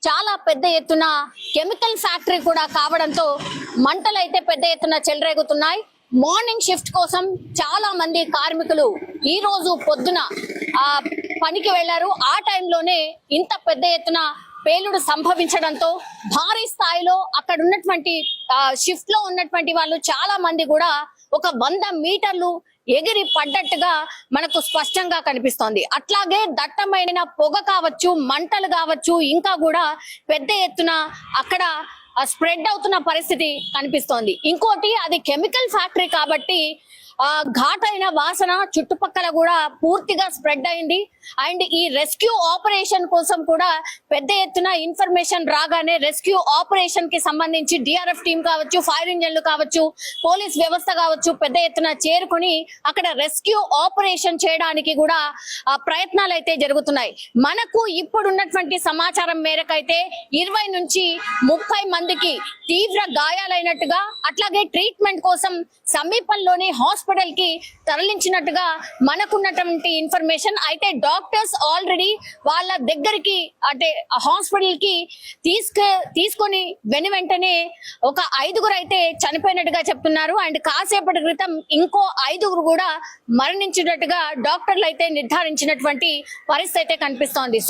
చాలా పెద్ద ఎత్తున కెమికల్ ఫ్యాక్టరీ కూడా కావడంతో మంటలు అయితే పెద్ద ఎత్తున చెలరేగుతున్నాయి. మార్నింగ్ షిఫ్ట్ కోసం చాలా మంది కార్మికులు ఈ రోజు పొద్దున పనికి వెళ్లారు. ఆ టైంలోనే ఇంత పెద్ద ఎత్తున పేలుడు సంభవించడంతో భారీ స్థాయిలో అక్కడ ఉన్నటువంటి షిఫ్ట్ లో ఉన్నటువంటి వాళ్ళు చాలా మంది కూడా ఒక 100 మీటర్లు ఎగిరి పడ్డట్టుగా మనకు స్పష్టంగా కనిపిస్తోంది. అట్లాగే దట్టమైన పొగ కావచ్చు, మంటలు కావచ్చు, ఇంకా కూడా పెద్ద ఎత్తున అక్కడ స్ప్రెడ్ అవుతున్న పరిస్థితి కనిపిస్తోంది. ఇంకోటి, అది కెమికల్ ఫ్యాక్టరీ కాబట్టి ఘాటైన వాసన చుట్టుపక్కల కూడా పూర్తిగా స్ప్రెడ్ అయింది. అండ్ ఈ రెస్క్యూ ఆపరేషన్ కోసం కూడా పెద్ద ఎత్తున ఇన్ఫర్మేషన్ రాగానే రెస్క్యూ ఆపరేషన్ కి సంబంధించి డిఆర్ఎఫ్ టీం కావచ్చు, ఫైర్ ఇంజన్లు కావచ్చు, పోలీస్ వ్యవస్థ కావచ్చు పెద్ద ఎత్తున చేరుకుని అక్కడ రెస్క్యూ ఆపరేషన్ చేయడానికి కూడా ప్రయత్నాలు అయితే జరుగుతున్నాయి. మనకు ఇప్పుడున్నటువంటి సమాచారం మేరకైతే 20 నుంచి 30 మందికి తీవ్ర గాయాలైనట్టుగా, అట్లాగే ట్రీట్మెంట్ కోసం సమీపంలోని హాస్పిటల్ కి తరలించినట్టుగా మనకున్నటువంటి ఇన్ఫర్మేషన్. అయితే డాక్టర్స్ ఆల్రెడీ వాళ్ళ దగ్గరికి అంటే హాస్పిటల్ కి తీసుకొని వెంటనే ఒక 5గురు అయితే చనిపోయినట్టుగా చెప్తున్నారు. అండ్ కాసేపటి క్రితం ఇంకో 5గురు కూడా మరణించినట్టుగా డాక్టర్లు అయితే నిర్ధారించినటువంటి పరిస్థితి అయితే కనిపిస్తోంది.